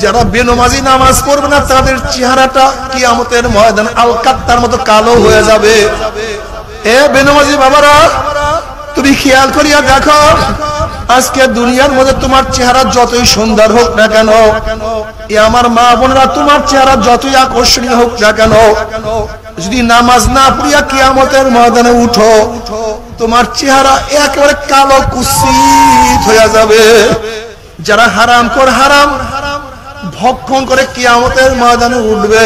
যারা বেনমাজি নামাজ পড়বে না তাদের চেহারাটা কিয়ামতের ময়দানে আলকাত্তার মতো কালো হয়ে যাবে। এ বেনমাজি বাবারা, তুমি খেয়াল করিয়া দেখো, আজকে দুনিয়ার মধ্যে তোমার চেহারা যতই সুন্দর হোক না কেন, এ আমার মা বোনেরা, তোমার চেহারা যতই আকর্ষণীয় হোক না কেন, যদি নামাজ না পড়িয়া কিয়ামতের ময়দানে উঠো, তোমার চেহারা একেবারে কালো কুৎসিত হয়ে যাবে। যারা হারাম ভক্ষণ করে কিয়ামতের ময়দানে উঠবে,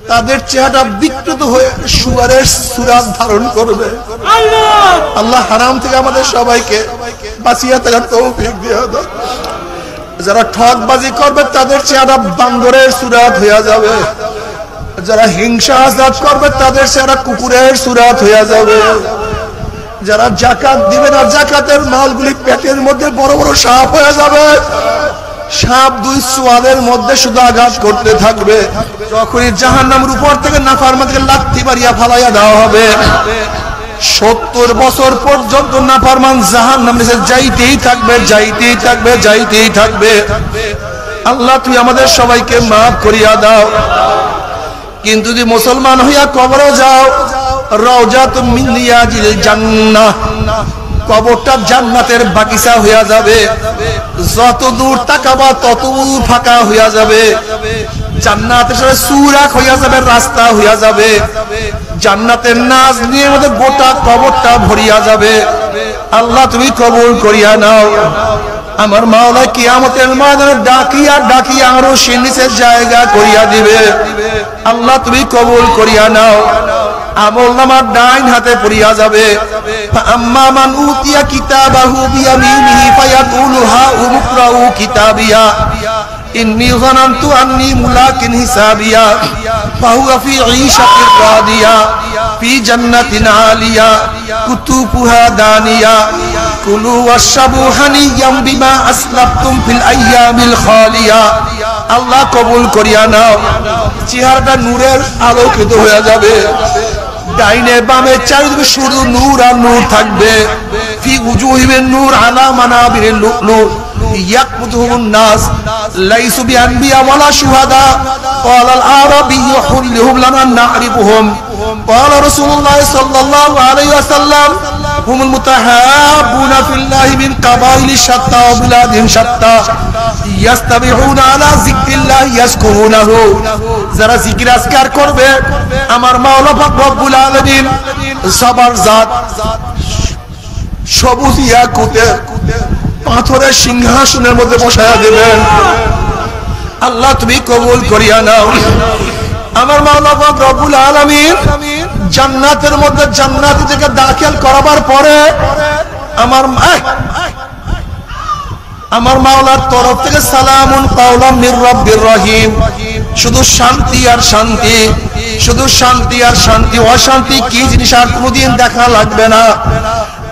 তাদের চেহারা বিকৃত হয়ে সুয়ারের সুরাত ধারণ করবে। আল্লাহ হারাম থেকে আমাদের সবাইকে বাঁচিয়ে থাকার তৌফিক দিয়ে দাও। যারা ঠকবাজি করবে তাদের চেহারা বান্দরের সুরাত হয়ে যাবে। যারা হিংসা হাসাদ করবে তাদের চেহারা কুকুরের সুরাত হয়ে যাবে। যারা যাকাত দিবে না, যাকাতের মালগুলি পেটের মধ্যে বড় বড় সাপ হয়ে যাবে। সাপ দুই সোয়ালের মধ্যে শুধু আঘাত করতে থাকবে। যখনই জাহান্নামের উপর থেকে নাফরমানকে লাথি মারিয়া ফালাইয়া দেওয়া হবে, 70 বছর পর্যন্ত নাফরমান জাহান্নামে যাইতেই থাকবে। আল্লাহ তুই আমাদের সবাইকে মাফ করিয়া দাও। কিন্তু যদি মুসলমান হইয়া কবরে যাও, রওজাতুম মিন রিয়াজিল জান্নাহ, কবরটা জান্নাতের বাগিচা হইয়া যাবে। যত দূর তাকাবা তত ফাঁকা হইয়া যাবে। জান্নাতের সাথে সুরাক হইয়া যাবে, রাস্তা হইয়া যাবে। জান্নাতের নাজ নিয়ে আমাদের গোটা কবরটা ভরিয়া যাবে। আল্লাহ তুমি কবুল করিয়া নাও। আমার মাওলা কিয়ামতের ময়দানে ডাকিয়া আরো সে নিচের জায়গা করিয়া দিবে। আল্লাহ তুমি কবুল করিয়া নাও। আমলনামার ডাইন হাতে পড়িয়া যাবে। আম্মা মান উতিয়া কিতাবাহু বিয়ামিনিহি ফায়াকুলু হা উমকরাউ কিতাবিয়া ইন্নী যানানতু আন্নী মুলাকিন হিসাবিয়া ফাহুয়া ফি ঈশাতির রাদিয়া ফি জান্নাতিন আলিয়া কুতুবুহা দানিয়া কুলু ওয়াশরাবু হানিয়াম বিমা আসলাফতুম ফিল আইয়ামিল খালিয়া। আল্লাহ কবুল করিয়া নাও। চেহারাটা নূরের আলোকিত হয়ে যাবে। ডাইনে বামে চারিদিকে শুধু নূর আর নূর থাকবে। ফি উজুহিহিম নূর আলা মানাবিরিন নূর ইয়াকবুতুহুন নাস লাইসু বিআনবিয়া ওয়ালা শুহাদা ক্বালাল আরাবিয়্যু হুল্লুহুম লানা না'রিফুহুম ক্বালা রাসূলুল্লাহ সাল্লাল্লাহু আলাইহি ওয়াসাল্লাম হুমুল মুতাহাব্বুনা ফিল্লাহি মিন কাবাইলি শাত্তা ওয়া বিলাদিন শাত্তা ইয়াস্তাবিহুনা আলা যিকরিল্লাহ ইয়াজকুরুনাহু। যারা জিকির আজকার করবে, আমার মাওলা পাক রব্বুল আলামিন সবার জাত সবুজ ইয়াকুতের পাথরের সিংহাসনের মধ্যে বসায়া দেবেন। আল্লাহ তুমি কবুল করিয়া নাও। আমার মাওলা পাক রব্বুল আলামিন জান্নাতের মধ্যে জান্নাতি থেকে দাখিল করাবার পরে আমার মাওলার তরফ থেকে সালামুন কাওলাম মির রাব্বির রহিম, শুধু শান্তি আর শান্তি, শুধু শান্তি আর শান্তি। অশান্তি কি জিনিস আর কোনদিন দেখা লাগবে না।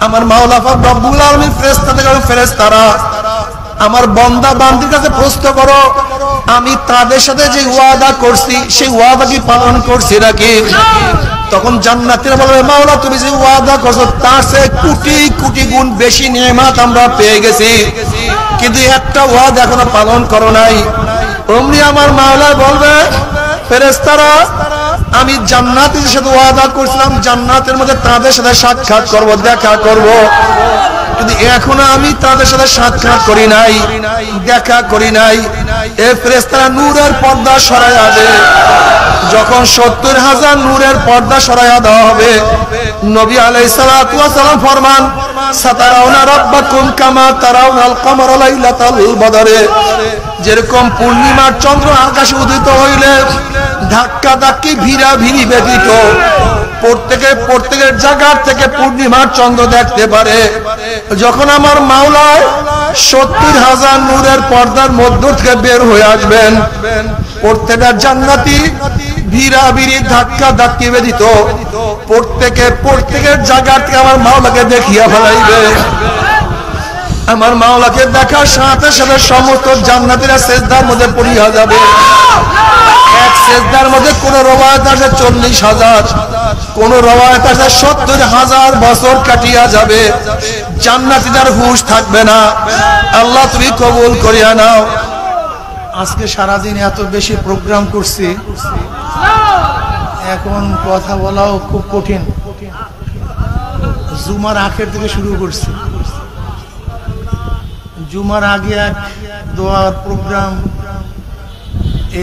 আমার মাওলা পাক রব্বুল আলামিন ফেরেশতারা আমার বান্দা বান্দির কাছে প্রশ্ন করো, আমি তাদের সাথে যে ওয়াদা করছি সেই ওয়াদা কি পালন করছি নাকি? তখন জান্নাতীরা বলবে, মাওলা তুমি যে ওয়াদা করছো তার চেয়ে কোটি কোটি গুণ বেশি নিয়ামত আমরা পেয়ে গেছি, কিন্তু একটা ওয়াদা এখনো পালন করো নাই। অমনি আমার মাওলা বলবে, ফেরেশতারা আমি জান্নাতীদের সাথে ওয়াদা করছিলাম জান্নাতের মধ্যে তাদের সাথে সাক্ষাৎ করব, দেখা করব, কিন্তু এখনো আমি তাদের সাথে সাক্ষাৎ করি নাই, দেখা করি নাই। এই ফেরেশতারা নূরের পর্দা সরাইয়া দেবে। যখন 70,000 নূরের পর্দা সরাইয়া দেওয়া হবে, নবী আলাইহিস সালাতু ওয়াস সালাম ফরমান, সাতারাউনা রাব্বাকুম কামা তারাউনাল কমারা লাইলাতাল বদরে। যেরকম পূর্ণিমার চন্দ্র আকাশে উদিত হইলে ধাক্কা ধাক্কি ভিড়া ভিড়ি ব্যতীত প্রত্যেকের জায়গা থেকে পূর্ণিমার চন্দ্র দেখতে পারে, যখন আমার মাওলা 70,000 নূরের পর্দার মধ্য থেকে বের হয়ে আসবেন, প্রত্যেকটা জান্নাতি ভিড়া ভিড়ি ধাক্কা ধাক্কি ব্যতীত প্রত্যেকের জায়গা থেকে আমার মাওলাকে দেখিয়া ফেলাইবে। আমার মাওলাকে দেখার সাথে সাথে সমস্ত জান্নাতীরা সিজদার মধ্যে পড়িয়া যাবে। এক সিজদার মধ্যে কোন রওয়ায়াত আছে 40,000, কোন রওয়ায়াত আছে 70,000 বছর কাটিয়া যাবে। জান্নাতীদের হুঁশ থাকবে না। আল্লাহ তুমি কবুল করিয়া নাও। আজকে সারাদিন এত বেশি প্রোগ্রাম করছি, এখন কথা বলাও খুব কঠিন। জুমার আখের থেকে শুরু করছি, জুমার আগে এক দোয়ার প্রোগ্রাম,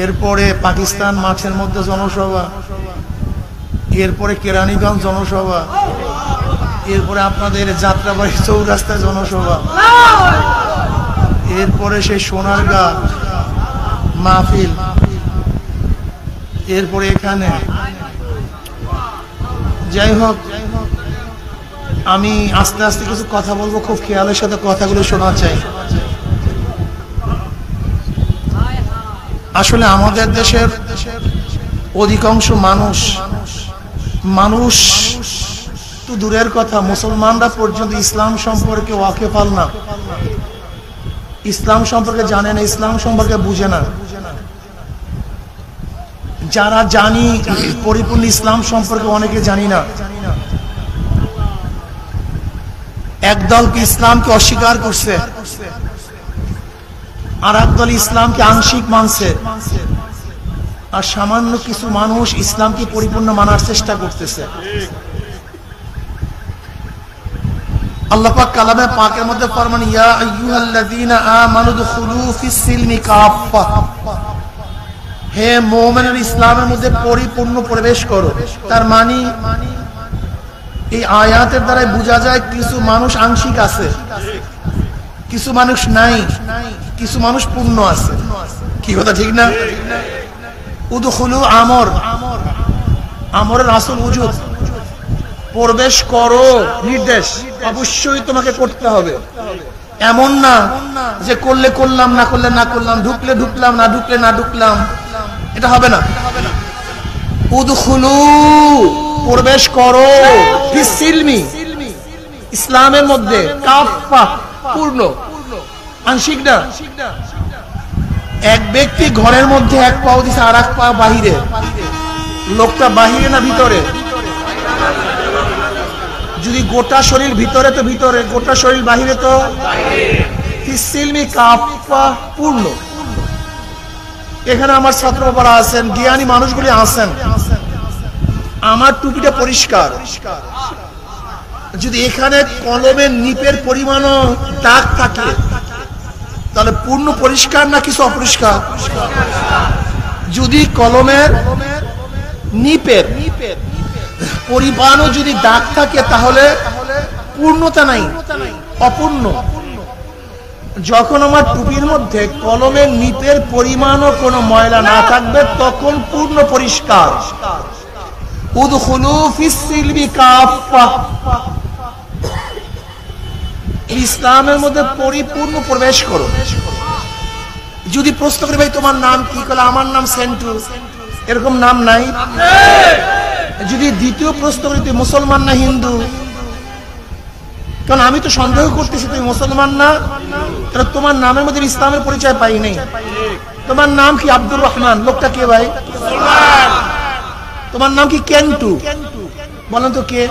এরপরে পাকিস্তান মাঠের মধ্যে জনসভা, এরপরে কেরানীগঞ্জ জনসভা, এরপরে আপনাদের যাত্রাবাড়ি চৌরাস্তায় জনসভা, এরপরে সেই সোনারগাঁ মাহফিল, এরপরে এখানে। যাই হোক, আমি আস্তে আস্তে কিছু কথা বলবো, খুব খেয়ালের সাথে কথাগুলো শোনা চাই। আসলে আমাদের দেশের অধিকাংশ মানুষ তো দূরের কথা, মুসলমানরা পর্যন্ত ইসলাম সম্পর্কে ওয়াকিফাল না, ইসলাম সম্পর্কে জানে না, ইসলাম সম্পর্কে বুঝে না। যারা জানি পরিপূর্ণ ইসলাম সম্পর্কে অনেকে জানি না। একদল কি ইসলামকে অস্বীকার করছে, আর একদল ইসলামকে আংশিক মানছে, আর সামান্য কিছু মানুষ ইসলামকে পরিপূর্ণ মানার চেষ্টা করতেছে। আল্লাহ পাক কালামে পাকের মধ্যে ফরমান, ইয়া আইয়ুহাল্লাযীনা আমানু দুখুলু ফিস সিলমি কাফা, হে মুমিনরা ইসলামের মধ্যে পরিপূর্ণ প্রবেশ করো। তার মানে এই আয়াতের দ্বারা বোঝা যায় কিছু মানুষ আংশিক আছে, কিছু মানুষ নাই, কিছু মানুষ পূর্ণ আছে। কি কথা ঠিক না? উদখুলু আমরের আসল উজুদ, প্রবেশ করো নির্দেশ, অবশ্যই তোমাকে করতে হবে। এমন না যে করলে করলাম, না করলে না করলাম, ঢুকলে ঢুকলাম, না ঢুকলে না ঢুকলাম, এটা হবে না। উদখুলু প্রবেশ করো, ফিস সিলমি ইসলামের মধ্যে, কাফা পূর্ণ, আংশিক না। এক ব্যক্তি ঘরের মধ্যে এক পাও দিছে আর এক পা বাহিরে, লোকটা বাহিরে না ভিতরে? যদি গোটা শরীর ভিতরে তো ভিতরে, গোটা শরীর বাহিরে তো ফিস সিলমি কাফা পূর্ণ। এখানে আমার ছাত্র বাবারা আছেন, জ্ঞানী মানুষগুলি আছেন, আমার টুপিটা পরিষ্কার, যদি এখানে কলমের নিপের পরিমাণও দাগ থাকে তাহলে পূর্ণ পরিষ্কার না কিছু অপরিষ্কার? যদি কলমের নিপের পরিমাণও যদি দাগ থাকে তাহলে পূর্ণতা নাই, অপূর্ণ। যখন আমার টুপির মধ্যে কলমের নিপের পরিমাণও কোনো ময়লা না থাকবে তখন পূর্ণ পরিষ্কার। উদখুলু ফিস সিলমি কাফা, ইসলামের মধ্যে পরিপূর্ণ প্রবেশ করো। যদি প্রশ্ন করি, ভাই তোমার নাম কি? বলে আমার নাম সেন্টু, এরকম নাম নাই। যদি দ্বিতীয় প্রশ্ন করি, তুই মুসলমান না হিন্দু? কারণ আমি তো সন্দেহ করতেছি তুমি মুসলমান না, কারণ তোমার নামের মধ্যে ইসলামের পরিচয় পাই নাই। তোমার নাম কি? আব্দুর রহমান, লোকটা কে ভাই? তোমার নাম কি? কেন্টু, বলেন তো কে?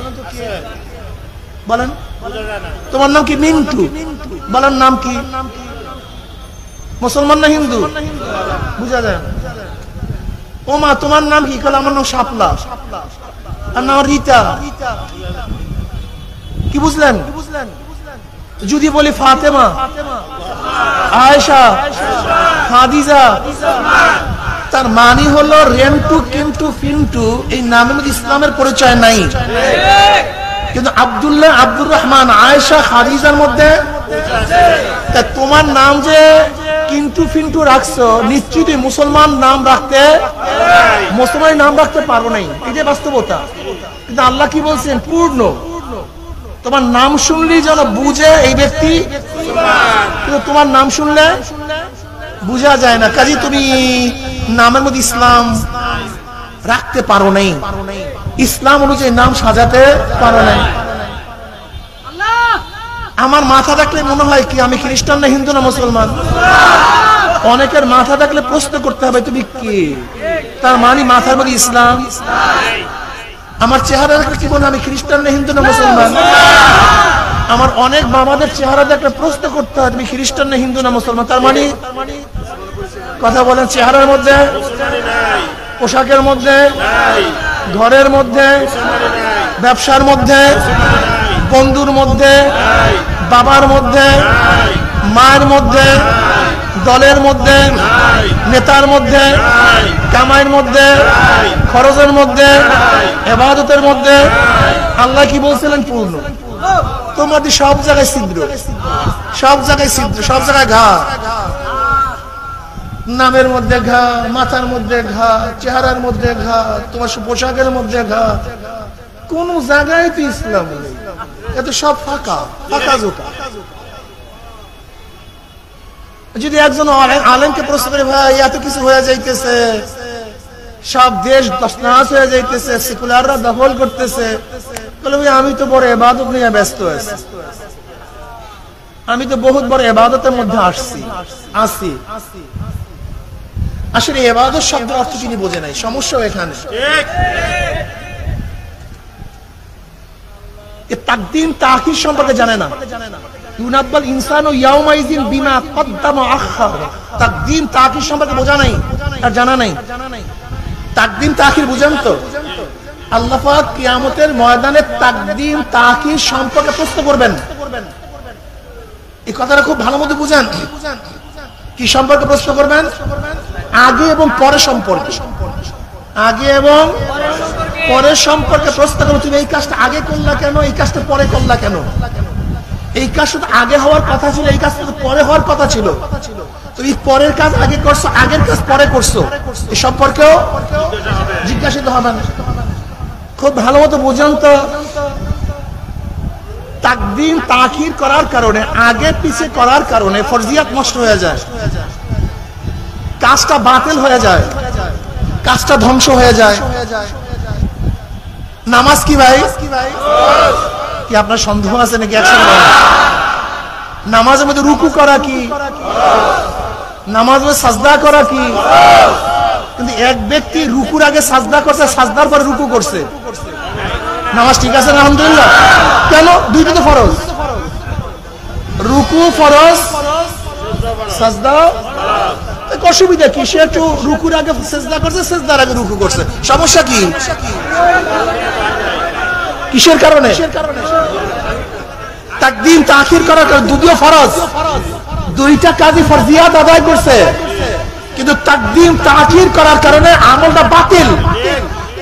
বলেন। তোমার নাম কি? মিন্টু, বলেন নাম কি? মুসলমান না হিন্দু? বুঝা যায়। ও মা, তোমার নাম কি? বলে আমার নাম শাপলা, আর নাম রীতা। কি বুঝলেন? যদি বলি ফাতেমা, আয়েশা, খাদিজা, তার মানে হলো রেন্টু, কিন্তু ফিন্টু এই নামের মধ্যে ইসলামের পরিচয় নাই। কিন্তু আব্দুল্লাহ, আব্দুর রহমান, আয়েশা, খাদিজার মধ্যে। তোমার নাম যে কিন্তু ফিন্টু রাখছো, নিশ্চিতই মুসলমান নাম রাখতে, মুসলমান নাম রাখতে পারবো নাই, এটাই বাস্তবতা। কিন্তু আল্লাহ কি বলছেন? পূর্ণ। তোমার নাম শুনলেই যেন বুঝে এই ব্যক্তি, কিন্তু তোমার নাম শুনলে বুঝা যায় না। কাজে তুমি নামের মধ্যে ইসলাম রাখতে পারো নাই, ইসলাম অনুযায়ী নাম সাজাতে পারো নাই। আমার মাথা দেখলে মনে হয় কি আমি খ্রিস্টান না হিন্দু না মুসলমান? অনেকের মাথা দেখলে প্রশ্ন করতে হবে তুমি কে? তার মানে মাথার মধ্যে ইসলাম। আমার চেহারা দেখলে কি বলে আমি খ্রিস্টান না হিন্দু না মুসলমান? আমার অনেক বাবাদের চেহারা দেখলে প্রশ্ন করতে হয় তুমি খ্রিস্টান না হিন্দু না মুসলমান? তার মানে কথা বলেন, চেহারার মধ্যে, পোশাকের মধ্যে, ঘরের মধ্যে, ব্যবসার মধ্যে, বন্ধুর মধ্যে, বাবার মধ্যে, মায়ের মধ্যে, দলের মধ্যে, নেতার মধ্যে, কামাইয়ের মধ্যে, খরচের মধ্যে, ইবাদতের মধ্যে। আল্লাহ কি বলছিলেন? পূর্ণ। তোমাদের সব জায়গায় ছিদ্র, সব জায়গায় ছিদ্র, সব জায়গায় ঘা, নামের মধ্যে ঘা, মাথার মধ্যে ঘা, চেহারার মধ্যে ঘা, তোমার পোশাকের মধ্যে ঘা, কোন জায়গায় তো ইসলাম নেই। এত সব ফাঁকা, ফাঁকা জোকা। যদি একজন আলেমকে প্রশ্ন করে, ভাই এত কিছু হয়ে যাইতেছে, সব দেশ তছনছ হয়ে যাইতেছে, সেকুলাররা দখল করতেছে, বলে ভাই আমি তো বড় ইবাদত নিয়ে ব্যস্ত আছি, আমি তো বহুত বড় ইবাদতের মধ্যে আসি। আসলে ইবাদত শব্দের অর্থ তিনি বোঝে নাই, সমস্যা এখানে। তাকদিম তাখির সম্পর্কে জানে না। ইউনাব্বাল ইনসানু ইয়াউমাইযিন বিমা কদ্দামা আখার। তাকদিম তাখির সম্পর্কে বোঝা নাই আর জানা নাই। তাকদিম তাখির বুঝেন তো? আল্লাহ পাক কিয়ামতের ময়দানে তাকদিম তাখির সম্পর্কে প্রশ্ন করবেন। এই কথাটা খুব ভালো মতো বুঝেন। কি সম্পর্কে প্রশ্ন করবেন? আগে এবং পরে সম্পর্কে। আগে এবং পরের সম্পর্কে প্রশ্ন করো। তুমি এই কাজটা আগে করলা কেন, এই কাজটা পরে করলা কেন? এই কাজটা তো আগে হওয়ার কথা ছিল, এই কাজটা তো পরে হওয়ার কথা ছিল। তুমি পরের কাজ আগে করছো, আগের কাজ পরে করছো, এই সম্পর্কেও জিজ্ঞাসিত হবেন। খুব ভালো মতো বুঝেন তো। তাকদিম তাখির করার কারণে, আগে পিছে করার কারণে ফরজিয়াত নষ্ট হয়ে যায়, কাজটা বাতিল হয়ে যায়, কাজটা ধ্বংস হয়ে যায়। নামাজ কি ভাই? কি আপনার সন্দেহ আছে নাকি? নামাজের মধ্যে রুকু করা কি? নামাজের মধ্যে সাজদা করা কি? কিন্তু এক ব্যক্তি রুকুর আগে সাজদা করছে, সাজদার পরে রুকু করছে, নামাজ ঠিক আছে? আলহামদুলিল্লাহ। কেন? দুইটা তো ফরজ। রুকু ফরজ, সাজদা অসুবিধা কি? সে একটু রুকুর আগে সেজদা করছে, সেজদার আগে রুকু করছে, সমস্যা কি? কিসের কারণে? তাকদিম তাখির করার কারণে। দুটিও ফরজ, দুইটা কাজই ফরজিয়াত আদায় করছে, কিন্তু তাকদিম তাখির করার কারণে আমলটা বাতিল।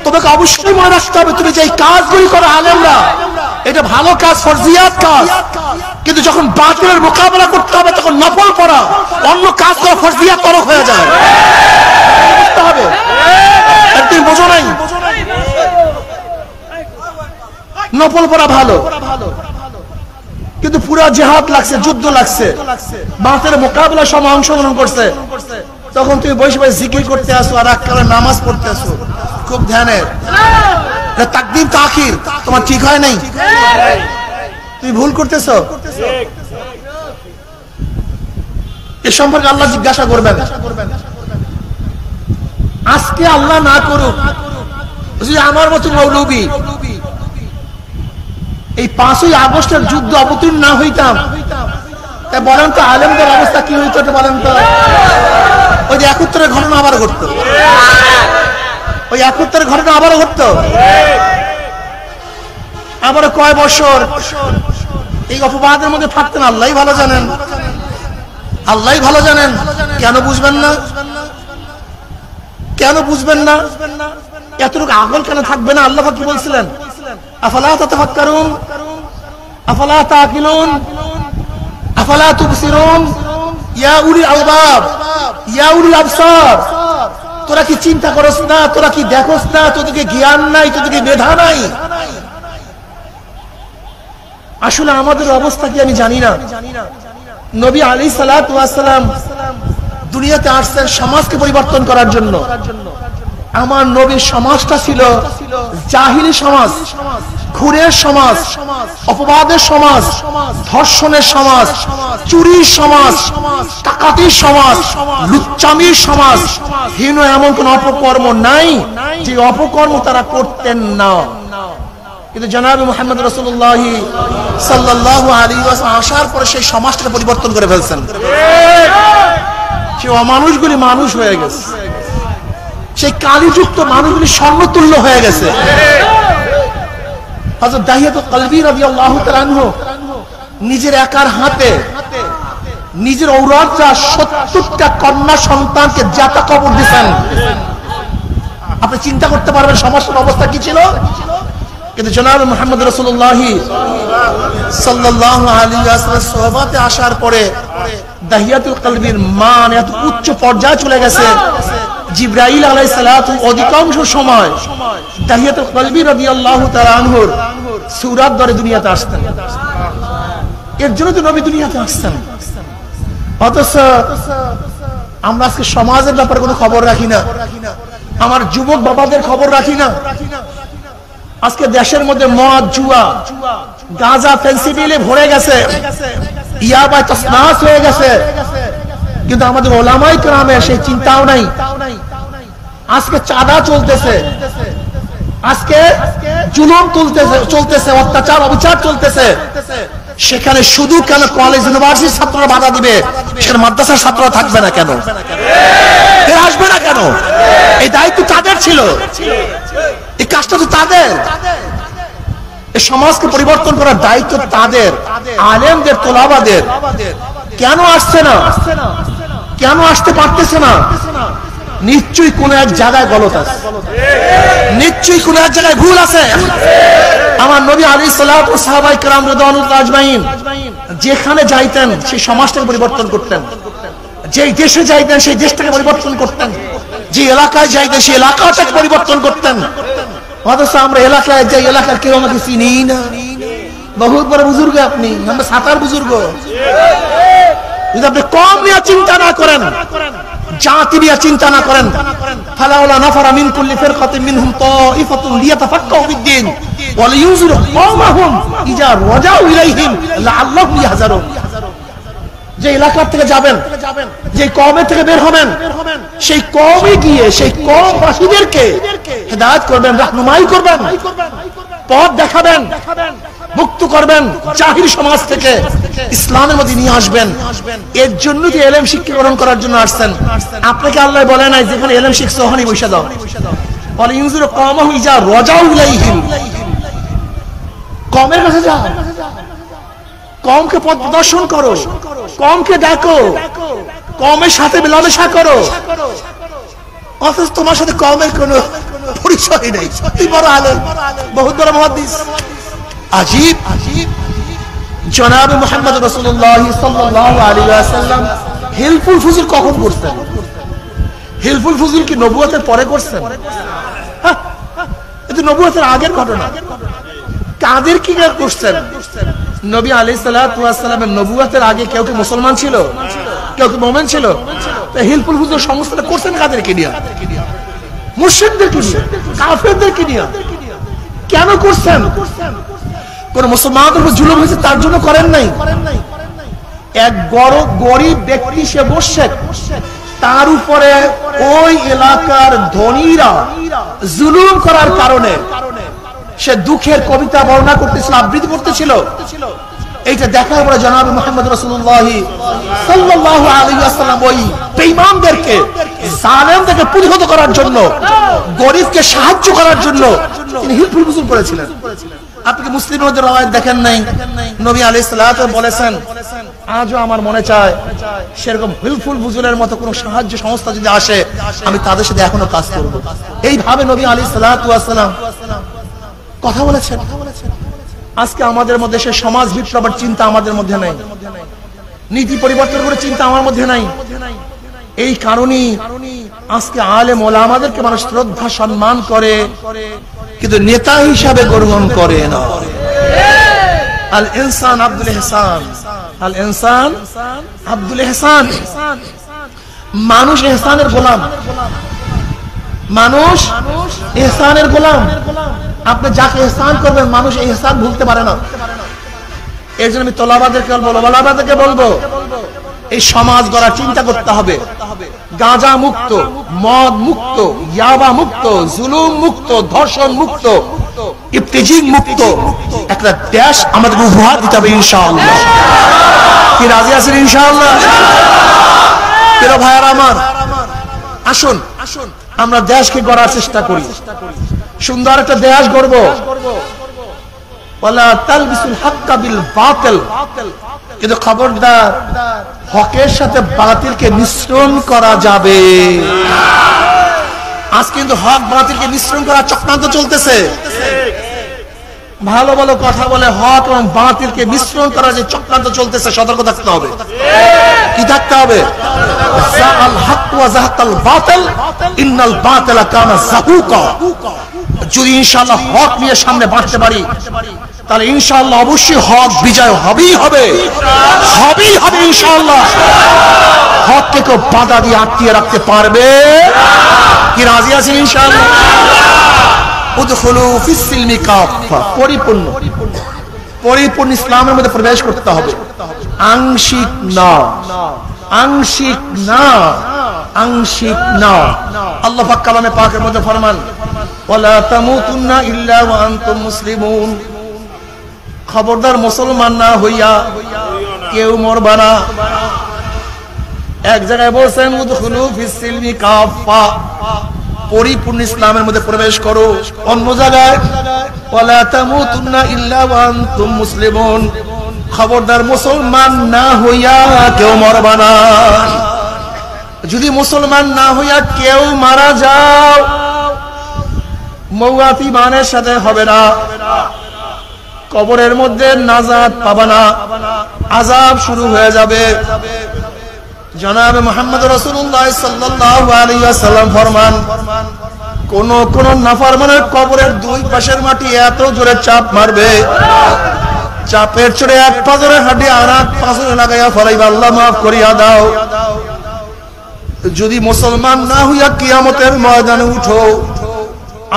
তোমাকে অবশ্যই মনে রাখতে হবে, তুমি যে কাজগুলি করো আলেমরা, এটা ভালো কাজ, ফরজিয়াত কাজ, কিন্তু যখন বাতিলের মোকাবেলা করতে হবে তখন নফল পড়া, অন্য কাজ করা ফরজিয়াত তরক হয়ে যায়। বুঝতে হবে, একদিন বোঝো নাই। নফল পড়া ভালো, কিন্তু পুরা জিহাদ লাগছে, যুদ্ধ লাগছে, বাতিলের মোকাবেলার সময় অংশগ্রহণ করছে, তখন তুমি বসে বসে জিকির করতে আসো আর এককালে নামাজ পড়তে আসো। খুব ধ্যানের। তাকদিম তাখির তোমার ঠিক হয় নাই, তুমি ভুল করতেছো। এ সম্পর্কে আল্লাহ জিজ্ঞাসা করবেন। আজকে আল্লাহ না করুক, যদি আমার মতো মৌলবী এই 5ই আগস্টের যুদ্ধ অবতীর্ণ না হইতাম, তাই বলেন তো আলেমদের অবস্থা কি হইতো? বলেন তো। ওই যে 71-এর ঘটনা আবার ঘটতো, ওই 71-এর ঘটনা আবারও ঘটতো। আবার কয় বছর এই অপবাদের মধ্যে থাকতেন, আল্লাহই ভালো জানেন, আল্লাহই ভালো জানেন। কেন বুঝবেন না? কেন বুঝবেন না? এতটুকু আকল কেন থাকবে না? আল্লাহ কি বলছিলেন? আফালা তাতাফাক্কারুন, আফালা তাকিলুন, আফালা তুবসিরুন, ইয়া উলিল আলবাব, ইয়া উলিল আবসার। তোরা কি চিন্তা করস না? তোরা কি দেখোস না? তোদেরকে জ্ঞান নাই, তোদেরকে মেধা নাই? আসলে আমাদের অবস্থা কি আমি জানি না। নবী আলাইহিস সালাতু ওয়াস সালাম দুনিয়াতে আসছেন সমাজকে পরিবর্তন করার জন্য। আমার নবীর সমাজটা ছিল জাহিলি সমাজ, খুনের সমাজ, অপবাদের সমাজ, ধর্ষণের সমাজ, চুরির সমাজ, ডাকাতির সমাজ, লুচ্চামির সমাজ। হীন এমন কোন অপকর্ম নাই যে অপকর্ম তারা করতেন না। কিন্তু জনাবে মুহাম্মদ রাসূলুল্লাহ সাল্লাল্লাহু আলাইহি ওয়াসাল্লাম আসার পরে সেই সমাজটাকে পরিবর্তন করে ফেলছেন। সে অমানুষগুলি মানুষ হয়ে গেছে, সেই কালিযুক্ত মানুষগুলি স্বর্ণতুল্য হয়ে গেছে। হযরত দাহিয়াতুল কলবী রাদিয়াল্লাহু তাআলা আনহু নিজের একার হাতে নিজের ঔরতরা 70টা কন্যা সন্তানকে জাতা কবর দিয়েছেন। আপনি চিন্তা করতে পারবেন সমস্যার অবস্থা কি ছিল। কিন্তু জনাব মুহাম্মদ রাসূলুল্লাহ সাল্লাল্লাহু আলাইহি ওয়াসাল্লাম সোহবতে আসার পরে দাহিয়াতুল কলবীর মান এত উচ্চ পর্যায়ে চলে গেছে, জিবরাইল আলাইহিস সালাতু অধিকাংশ সময় দাহিয়াতুল কলবী রাদিয়াল্লাহু তাআলা আনহুর সুরাত ধরে দুনিয়াতে আসতেন। এর জন্য তো নবী দুনিয়াতে আসছেন। অথচ আমরা আজকে সমাজের ব্যাপারে কোনো খবর রাখি না, আমার যুবক বাবাদের খবর রাখি না। আজকে দেশের মধ্যে মদ, জুয়া, গাঁজা, ফেন্সিডিলে ভরে গেছে, ইয়াবায় তসনাস হয়ে গেছে, কিন্তু আমাদের ওলামায়ে কেরামের সেই চিন্তাও নাই। আজকে চাঁদা চলতেছে, আজকে জুলুম চলতেছে, অত্যাচার অবিচার চলতেছে। সেখানে শুধু কেন কলেজ ইউনিভার্সিটির ছাত্ররা বাধা দিবে, সেখানে মাদ্রাসার ছাত্ররা থাকবে না কেন, আসবে না কেন? এই দায়িত্ব তাদের ছিল, এই কাজটা তো তাদের। এই সমাজকে পরিবর্তন করার দায়িত্ব তাদের, আলেমদের, তোলাবাদের। কেন আসছে না, কেন আসতে পারতেছে না? নিশ্চয়ই কোন এক জায়গায় গলত আছে, নিশ্চয়ই কোন এক জায়গায় ভুল আছে। আমার নবী আলাইহিস সালাতু ওয়াস সাহাবায়ে কেরাম রাদিয়াল্লাহু আজমাইন যেখানে যাইতেন সেই সমাজটাকে পরিবর্তন করতেন, যেই দেশে যাইতেন সেই দেশটাকে পরিবর্তন করতেন, যে এলাকায় যাইতেন সেই এলাকাটাকে পরিবর্তন করতেন। অথচ আমরা এলাকায় যাই, এলাকার কেউ আমাকে চিনি না। বহুত বড় বুজুর্গ আপনি, আমরা সাতার বুজুর্গ। যদি আপনি কম নিয়ে চিন্তা না করেন, জাতি নিয়ে চিন্তা না করেন, ফালাউলা নাফারা মিন কুল্লি ফিরকাতিন মিনহুম তাইফাতুন লিয়াতাফাক্কাহু ফিদ-দ্বীন ওয়া লিয়ুনযিরু কওমাহুম ইযা রাজাউ ইলাইহিম লাআল্লাহুম ইয়াহযারুন। যে এলাকা থেকে যাবেন, যে কওমের থেকে বের হবেন, সেই কওমে গিয়ে সেই কওমবাসীদেরকে হেদায়েত করবেন, রাহনুমাই করবেন, পথ দেখাবেন, মুক্ত করবেন, জাহির সমাজ থেকে ইসলামের মধ্যে নিয়ে আসবেন। এর জন্য যে ইলম শিক্ষা গ্রহণ করার জন্য আসছেন। আপনাকে আল্লাহ বলে নাই যেখানে ইলম শিখছো ওখানেই বসে দাও, বলে ইউনযিরু কওমাহু ইযা রাজাউ ইলাইহিম, কওমের কাছে যাও, কওমকে পথ প্রদর্শন করো, কওমকে ডাকো, কওমের সাথে মেলামেশা করো। অথচ তোমার সাথে কওমের কোনো পরিচয় নেই। সত্যি বড় আলেম, বহুত বড় মুহাদ্দিস। আজীব জনাব মুহাম্মদ রাসূলুল্লাহ সাল্লাল্লাহু আলাইহি ওয়াসাল্লাম হিলফুল ফুজুল কখন করতেন? হিলফুল ফুজুল কি নবুয়তের পরে করছেন? এটা নবুয়তের আগের ঘটনা। কাদের কি করছেন? নবী আলাইহিস সালাতু ওয়াস সালামের নবুয়তের আগে কেউ কি মুসলমান ছিল? কেউ কি মুমিন ছিল? হিলফুল ফুজুল সংস্থাটা করছেন কাদেরকে নিয়ে? মুশরিকদেরকে নিয়ে, কাফেরদেরকে নিয়ে। কেন করছেন? কোন মুসলমানদের উপর জুলুম হয়েছে তার জন্য করেন নাই। এক গরিব ব্যক্তি সে বসে, তার উপরে ওই এলাকার ধনীরা জুলুম করার কারণে সে দুঃখের কবিতা বর্ণনা করতেছিল, আবৃত্তি করতেছিল। এইটা দেখার পরে জনাব মুহাম্মদ রাসূলুল্লাহ সাল্লাল্লাহু আলাইহি ওয়াসাল্লাম ওই বেঈমানদেরকে, জালেমদেরকে প্রতিহত করার জন্য, গরিবকে সাহায্য করার জন্য তিনি হিলফুল ফুজুল করেছিলেন। আপনি মুসলিমের মধ্যে রওয়ায়াত দেখেন নাই? নবী আলাইহিস সালাতু বলেছেন, আজও আমার মনে চায় সেরকম হিলফুল ফুজুলের মতো কোন সাহায্য সংস্থা যদি আসে, আমি তাদের সাথে এখনো কাজ করব। এইভাবে নবী আলাইহিস সালাতু ওয়াসাল্লাম কথা বলেছেন। আজকে আমাদের মধ্যে সে সমাজ বিপ্লবের চিন্তা আমাদের মধ্যে নাই, নীতি পরিবর্তন করে চিন্তা আমার মধ্যে নাই। এই কারণেই আজকে আলেম ওলামাদেরকে মানুষ শ্রদ্ধা সম্মান করে, কিন্তু নেতা হিসাবে গ্রহণ করে না। আল ইনসান আব্দুল ইহসান, আল ইনসান আব্দুল ইহসান। মানুষ ইহসানের গোলাম, মানুষ ইহসানের গোলাম। আপনি যাকে ইহসান করবেন মানুষ এই ইহসান ভুলতে পারে না। এর জন্য আমি তোলাবাদেরকে বলবো এই সমাজ গড়ার চিন্তা করতে হবে। গাঁজা মুক্ত, মদ মুক্ত, ইয়াবা মুক্ত, জুলুম মুক্ত, ধর্ষণ মুক্ত, ইফতিজিং মুক্ত একটা দেশ আমাদের উপহার দিতে হবে ইনশাআল্লাহ। কি রাজি আছেন ইনশাআল্লাহ? প্রিয় ভাইরা আমার, আসুন আমরা দেশকে গড়ার চেষ্টা করি, সুন্দর একটা দেশ গড়ব। ওয়ালা তালবিসুল হাক্কা বিল বাতিল, কিন্তু খবরদার হকের সাথে বাতিলকে মিশ্রণ করা যাবে। আজ কিন্তু হক বাতিলকে মিশ্রণ করার চক্রান্ত চলতেছে। ভালো ভালো কথা বলে হক এবং বাতিলকে মিশ্রণ করার যে চক্রান্ত চলতেছে, সতর্ক থাকতে হবে। কি থাকতে হবে? যাআল হক ওয়া যাহাকাল বাতিল ইন্নাল বাতিলা কানা যাহুকা। যদি ইনশাআল্লাহ হক নিয়ে সামনে বাড়তে পারি, তাহলে ইনশাআল্লাহ অবশ্যই হক বিজয় হবেই হবে, হবেই হবে ইনশাআল্লাহ। হককে কেউ বাধা দিয়ে আটকিয়ে রাখতে পারবে? কি রাজি আছেন ইনশাআল্লাহ? উদখুলু ফিস সিলমি কাফা, পরিপূর্ণ ইসলামের মধ্যে প্রবেশ করতে হবে, আংশিক না, আংশিক না, আংশিক না। আল্লাহ পাক কালামে পাকের মধ্যে ফরমান, ওয়ালা তামুতুন্না ইল্লা ওয়া আনতুম মুসলিমুন। খবরদার মুসলমান না হইয়া কেউ মরবা না। এক জায়গায় বলছেন উদখুলু ফিস সিলমি কাফা, পরিপূর্ণ ইসলামের মধ্যে প্রবেশ করো। অন্য জায়গায় ওয়ালা তামুতুন্না ইল্লা ওয়া আনতুম মুসলিমুন, খবরদার মুসলমান না হইয়া কেউ মরবা না। যদি মুসলমান না হইয়া কেউ মারা যাও, মওয়াত ইমানের সাথে হবে না, কবরের মধ্যে নাজাত পাবা না, আযাব শুরু হয়ে যাবে। জনাবে মুহাম্মদ রাসূলুল্লাহ সাল্লাল্লাহু আলাইহি ওয়াসাল্লাম ফরমান, কোন নাফরমানের কবরের দুই পাশের মাটি এত জোরে চাপ মারবে, চাপের চড়ে এক পাজরের হাড্ডি আর এক পাজরে লাগাইয়া ফলাইবা, আল্লাহ মাফ করিয়া দাও। যদি মুসলমান না হইয়া কিয়ামতের ময়দানে উঠো,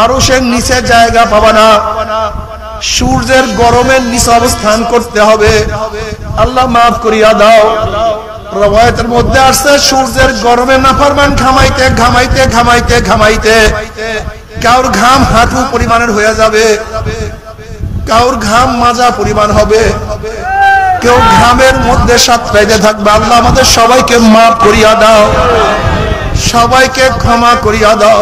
আরশের নিচে জায়গা পাবা না, সূর্যের গরমের নিচে অবস্থান করতে হবে, আল্লাহ মাফ করিয়া দাও। রওয়ায়াতের মধ্যে আছে, সূর্যের গরমে নাফরমান ঘামাইতে ঘামাইতে ঘামাইতে ঘামাইতে কাউর ঘাম হাঁটু পরিমাণের হয়ে যাবে, কাউর ঘাম মাজা পরিমাণ হবে, কেউ ঘামের মধ্যে সাঁতরাইতে থাকবে। আল্লাহ আমাদের সবাইকে মাফ করিয়া দাও, সবাইকে ক্ষমা করিয়া দাও।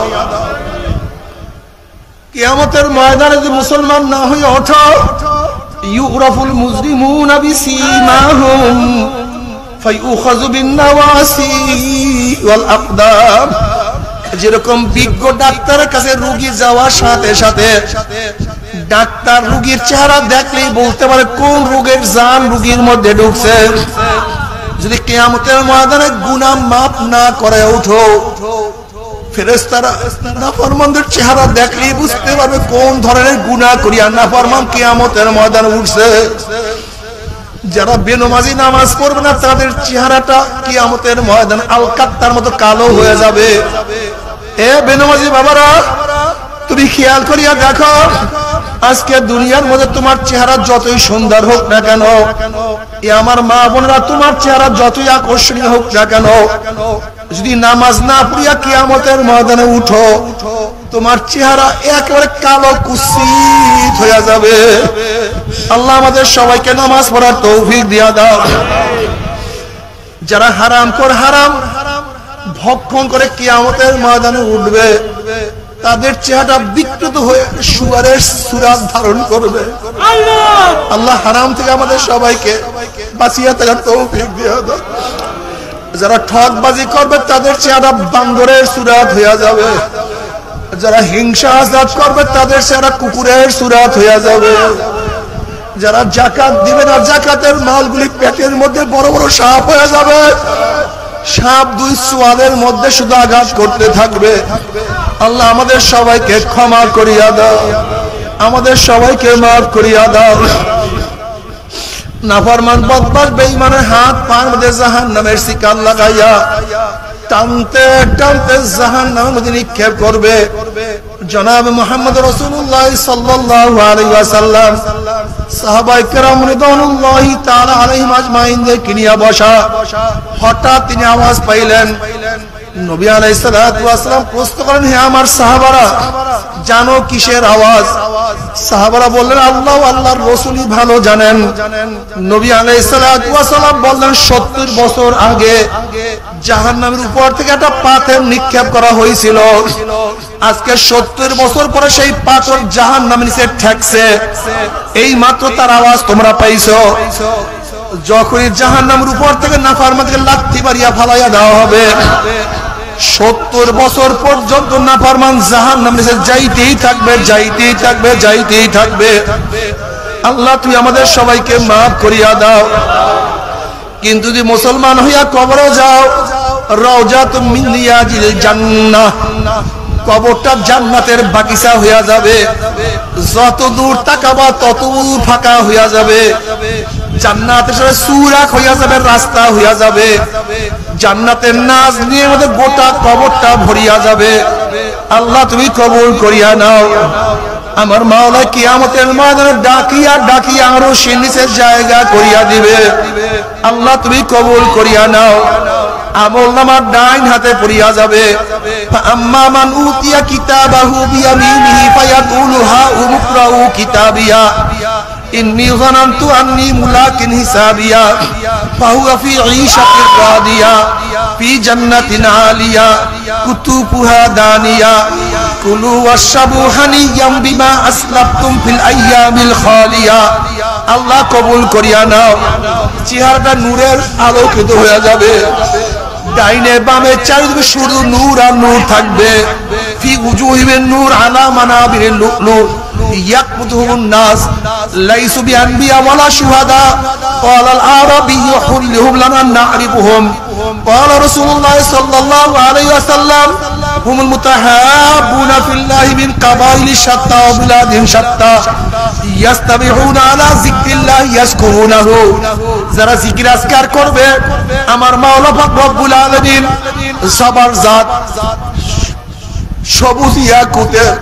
কিয়ামতের ময়দানে যদি মুসলমান না হয়ে ওঠো, ইউরাফুল মুজরিমুনা বিসীমাহুম ফায়ুখাযু বিন-নাওয়াসি ওয়াল আকদাম। যেরকম বিজ্ঞ ডাক্তারের কাছে রোগী যাওয়ার সাথে সাথে ডাক্তার রোগীর চেহারা দেখলেই বলতে পারে কোন রোগের জান রোগীর মধ্যে ঢুকছে। যদি কিয়ামতের ময়দানে গুনাহ মাফ না করে ওঠো, ফেরেশতারা নাফরমানদের চেহারা দেখলেই বুঝতে পারবে কোন ধরনের গুনাহ করিয়া নাফরমান কিয়ামতের ময়দানে উঠছে। যারা বেনমাজি নামাজ পড়বে না, তাদের চেহারাটা কিয়ামতের ময়দানে আলকাত্তার মতো কালো হয়ে যাবে। এ বেনমাজি বাবারা, তুমি খেয়াল করিয়া দেখো, আজকে দুনিয়ার মধ্যে তোমার চেহারা যতই সুন্দর হোক না কেন, এ আমার মা বোনেরা, তোমার চেহারা যতই আকর্ষণীয় হোক না কেন, যদি নামাজ না পড়িয়া কিয়ামতের ময়দানে উঠো, তোমার চেহারা একেবারে কালো কুৎসিত হয়ে যাবে। আল্লাহ আমাদের সবাইকে নামাজ পড়ার তৌফিক দিয়া দাও। যারা হারাম ভক্ষণ করে কিয়ামতের ময়দানে উঠবে, তাদের চেহারা বিকৃত হয়ে শুয়ারের সুরাত ধারণ করবে। আল্লাহ হারাম থেকে আমাদের সবাইকে বাঁচিয়ে থাকার তৌফিক দিয়া দাও। যারা ঠকবাজি করবে, তাদের চেহারা বান্দরের সুরাত হয়ে যাবে। যারা হিংসা আজাদ করবে, তাদের চেহারা কুকুরের সুরাত হয়ে যাবে। যারা যাকাত দিবে না, যাকাতের মালগুলি পেটের মধ্যে বড় বড় সাপ হয়ে যাবে। সাপ দুই সোয়ালের মধ্যে শুধু আঘাত করতে থাকবে। আল্লাহ আমাদের সবাইকে ক্ষমা করিয়া দাও, আমাদের সবাইকে মাফ করিয়া দাও। নাফরমান বদমাশ বেঈমানের হাত পার মধ্যে জাহান্নামের শিকার লাগাইয়া টানতে টানতে জাহান্নামের মধ্যে নিক্ষেপ করবে। জনাব মুহাম্মদ রাসূলুল্লাহ সাল্লাল্লাহু আলাইহি ওয়াসাল্লাম সাহাবায়ে কেরাম রিদওয়ানুল্লাহি তাআলা আলাইহিম আজমাইনদের কিনিয়া বসা। হঠাৎ তিনি আওয়াজ পাইলেন, নবী আলাইহিস সালাতু ওয়াস সালাম প্রশ্ন করেন, হে আমার সাহাবারা, জানো কিসের আওয়াজ? সাহাবারা বললেন, আল্লাহ আল্লাহর রাসূলই ভালো জানেন। নবী আলাইহিস সালাতু ওয়াস সালাম বললেন, 70 বছর আগে জাহান্নামের উপর থেকে একটা পাথর নিক্ষেপ করা হয়েছিল। আজকে 70 বছর পরে সেই পাথর জাহান্নামের নিচে ঠেকছে, এই মাত্র তার আওয়াজ তোমরা পাইছো। যখনই জাহান্নামের উপর থেকে নাফরমানকে লাথি মারিয়া ফালাইয়া দেওয়া হবে, 70 বছর পর্যন্ত নাফরমান জাহান্নামের নিচে যাইতেই থাকবে, যাইতেই থাকবে, যাইতেই থাকবে। আল্লাহ তুই আমাদের সবাইকে মাফ করিয়া দাও। কিন্তু যদি মুসলমান হইয়া কবরে যাও, রওজাতুম মিন রিয়াজিল জান্নাহ, কবরটা জান্নাতের বাগিচা হইয়া যাবে। যত দূর তাকাবা তত ফাঁকা হইয়া যাবে। জান্নাতের সাথে সুরাক হইয়া যাবে, রাস্তা হইয়া যাবে। জান্নাতের নাজ নিয়ে আমাদের গোটা কবরটা ভরিয়া যাবে। আল্লাহ তুমি কবুল করিয়া নাও। আমার মাওলা কিয়ামতের ময়দানে ডাকিয়া ডাকিয়া আরো সে নিচের জায়গা করিয়া দিবে। আল্লাহ তুমি কবুল করিয়া নাও। আমলনামা ডাইন হাতে পড়িয়া যাবে। আম্মা মান উতিয়া কিতাবাহু বিয়ামিনিহি ফায়াকুলু হা উমকরাউ কিতাবিয়া ইন্নী যানানতু আন্নী মুলাকিন হিসাবিয়া ফাহুয়া ফি ঈশাতির রাদিয়া ফি জান্নাতিন আলিয়া কুতুবুহা দানিয়া কুলু ওয়াশরাবু হানিয়াম বিমা আসলাফতুম ফিল আইয়ামিল খালিয়া। আল্লাহ কবুল করিয়া নাও। চেহারাটা নূরের আলোকিত হয়ে যাবে। ডাইনে বামে চারিদিকে শুধু নূর আর নূর থাকবে। ফি উজুহিহিম নূর আলা মানাবিরিল লুলু ইয়াকবুতুহুন নাস লাইসু বিআনবিয়া ওয়ালা শুহাদা ক্বালা আল আরাবিয়্যু হুল্লুহুম লানা না'রিফুহুম ক্বালা রাসূলুল্লাহ সাল্লাল্লাহু আলাইহি ওয়াসাল্লাম হুমুল মুতাহাব্বুনা ফিল্লাহি মিন কাবাইলি শাত্তা ওয়া বিলাদিন শাত্তা ইয়াস্তাবিহুনা আলা যিকরিল্লাহ ইয়াজকুরুনাহু। যারা জিকির আজকার করবে আমার মাওলা পাক রব্বুল আলামিন সবার জাত সবুজ ইয়াকুতের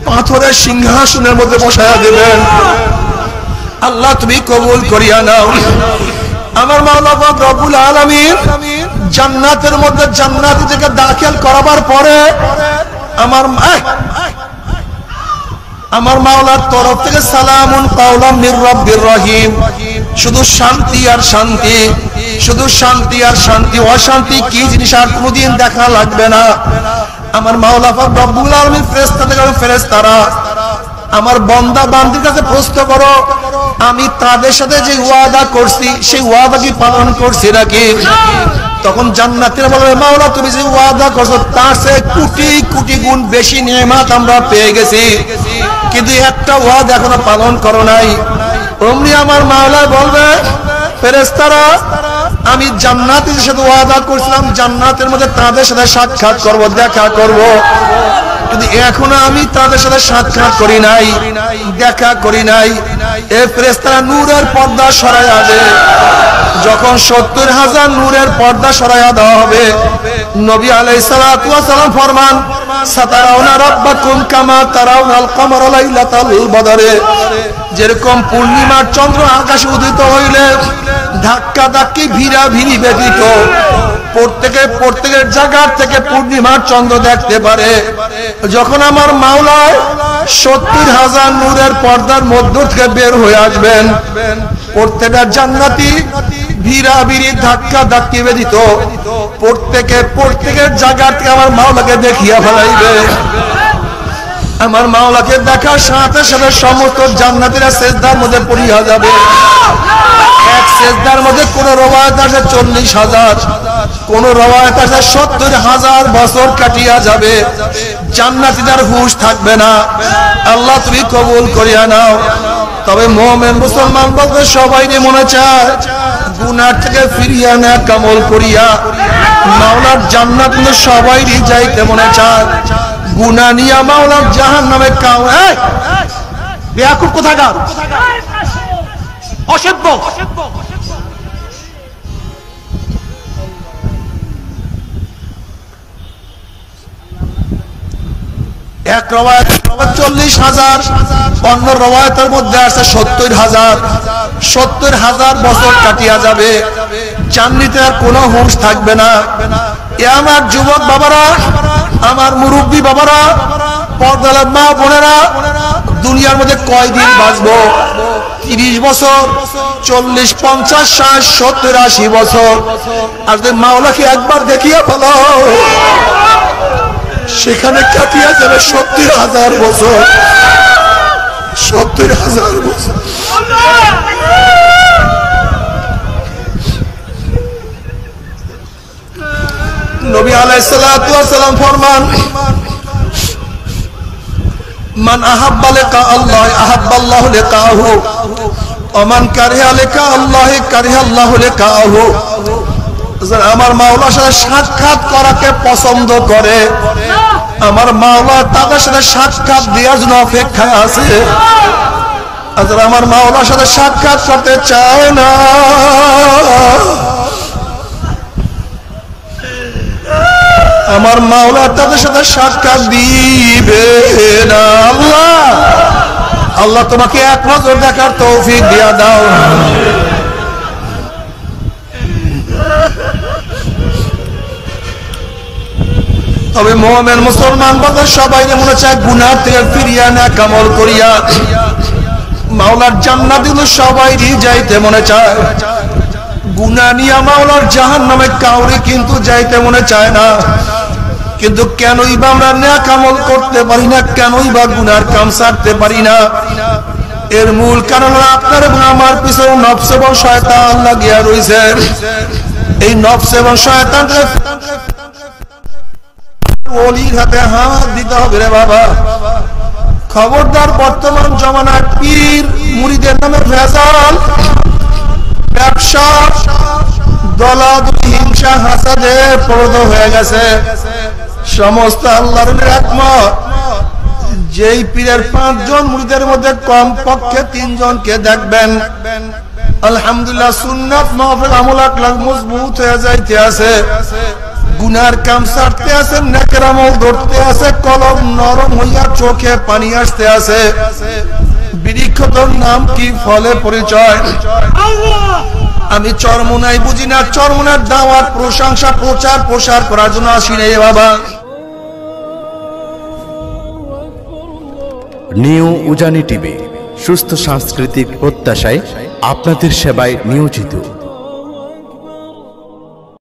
পাথরের সিংহাসনের মধ্যে বসায়া দেবেন। আল্লাহ তুমি কবুল করিয়া নাও। আমার মাওলা পাক রব্বুল আলামিন জান্নাতের মধ্যে জান্নাতি থেকে দাখিল করাবার পরে আমার মাওলার তরফ থেকে সালামুন কাওলাম মির রাব্বির রহিম, শুধু শান্তি আর শান্তি, শুধু শান্তি আর শান্তি। অশান্তি কি জিনিস আর কোনোদিন দেখা লাগবে না। আমার মাওলা পাক রব্বুল আলামিন ফেরেশতারা আমার বান্দা বান্দির কাছে প্রশ্ন করো, আমি তাদের সাথে যে ওয়াদা করছি সেই ওয়াদা কি পালন করছি নাকি? তখন জান্নাতীরা বলবে, মাওলা তুমি যে ওয়াদা করছো তার চেয়ে কোটি কোটি গুণ বেশি নিয়ামত আমরা পেয়ে গেছি, কিন্তু একটা ওয়াদা এখনো পালন করো নাই। অমনি আমার মাওলা বলবে, ফেরেশতারা আমি জান্নাতীদের সাথে ওয়াদা করছিলাম জান্নাতের মধ্যে তাদের সাথে সাক্ষাৎ করব, দেখা করব, কিন্তু এখনো আমি তাদের সাথে সাক্ষাৎ করি নাই, দেখা করি নাই। এই ফেরেশতারা নূরের পর্দা সরাইয়া দেয়। যখন 70,000 নূরের পর্দা সরাইয়া দেওয়া হবে, নবী আলাইহিস সালাতু ওয়াস সালাম ফরমান, সাতারাউনা রাব্বাকুম কামা তারাউনাল কমারা লাইলাতাল বদরে। যেরকম পূর্ণিমার চন্দ্র আকাশে উদিত হইলে ধাক্কা ধাক্কি ভিড়া ভিড়ি ব্যতীত প্রত্যেকের জায়গা থেকে পূর্ণিমার চন্দ্র দেখতে পারে, যখন আমার মাওলা 70,000 নূরের পর্দার মধ্য থেকে বের হয়ে আসবেন, প্রত্যেকটা জান্নাতি ভিড়া ভিড়ি ধাক্কা ধাক্কি ব্যতীত প্রত্যেকের জায়গা থেকে আমার মাওলাকে দেখিয়া ফেলাইবে। আমার মাওলাকে দেখার সাথে সাথে সমস্ত জান্নাতীরা সিজদার মধ্যে পড়িয়া যাবে। এক সিজদার মধ্যে কোন রওয়ায়াত আছে 40,000, কোন রওয়ায়াত আছে 70,000 বছর কাটিয়া যাবে। জান্নাতীদের হুঁশ থাকবে না। আল্লাহ তুমি কবুল করিয়া নাও। তবে মুমিন মুসলমান বলতে সবাই মনে চায় গুনাহ থেকে ফিরিয়া নেক আমল করিয়া মাওলার জান্নাত মধ্যে সবাই যাইতে মনে চায়। গুনাহ নিয়া মাওলার জাহান্নামে কাউ বেয়াকুব কোথাকার অসভ্য। এক রওয়ায়াত 40,000, অন্য রওয়ায়াতের মধ্যে আছে 70,000। 70,000 বছর কাটিয়া যাবে, জান্নাতে আর কোনো হুঁশ থাকবে না। এ আমার যুবক বাবারা, আমার মুরব্বী বাবারা, পর্দার মা বোনেরা, দুনিয়ার মধ্যে কয়দিন বাঁচবো? 30 বছর, 40, 50, 60, 70, 80 বছর। আর মাওলাকে একবার দেখিয়া ফেলো, সেখানে কাটিয়া যাবে 70,000 বছর। 70,000 বছর। নবী আলাইহিস সালাতু ওয়াস সালাম ফরমান, মান আহাব্বা লিকা আল্লাহ আহাব্বাল্লাহু লিকাহু ওয়া মান কারিহা লিকা আল্লাহ কারিহাল্লাহু লিকাহু। আমার মাওলার সাথে সাক্ষাৎ করাকে পছন্দ করে, আমার মাওলা তাদের সাথে সাক্ষাৎ দেওয়ার জন্য অপেক্ষায় আছে। আর আমার মাওলার সাথে সাক্ষাৎ করতে চায় না, আমার মাওলা তাদের সাথে সাক্ষাৎ দিবে না। আল্লাহ আল্লাহ তোমাকে এক নজর দেখার তৌফিক দিয়া দাও। তবে মুমিন মুসলমান বাবা সবাই মনে চায় গুনাহ থেকে ফিরিয়া না কামল করিয়া মাওলার জান্নাতে সবাইরই যাইতে মনে চায়। গুনাহ নিয়ে মাওলার জাহান্নামে কাউরে কিন্তু যাইতে মনে চায় না। কিন্তু কেনই বা আমরা নেক আমল করতে পারি না, কেনই বা গুনার কাম ছাড়তে পারি না? এর মূল কারণ হলো আপনার এবং আমার পিছনে নফস এবং শয়তান লাগিয়া রয়েছে। এই নফস এবং শয়তানকে ওলির হাতে হাত দিতে হবে রে বাবা। খবরদার, বর্তমান জমানার পীর মুরিদের নামে ভেজাল, ব্যবসা, দলাদলি, হিংসা, হাসাদে প্রবৃদ্ধ হয়ে গেছে। সমস্ত আল্লাহর রহমত, যেই পীরের 5 জন মুরিদের মধ্যে কম পক্ষে 3 জনকে দেখবেন আলহামদুলিল্লাহ সুন্নাত মাহফিল আমল আকলাক মজবুত হয়ে যাইতে আছে, গুনার কাম ছাড়তে আছে, নেকের আমল ধরতে আছে, কলম নরম হইয়া চোখে পানি আসতে আছে। বৃক্ষতর নাম কি, ফলে পরিচয়। আমি চরমোনাই বুঝি না, চরমোনার দাওয়াত, প্রশংসা, প্রচার প্রসার করার জন্য আসি নাই বাবা। নিউ উজানি টিভি, সুস্থ সাংস্কৃতিক প্রত্যাশায় আপনাদের সেবায় নিয়োজিত।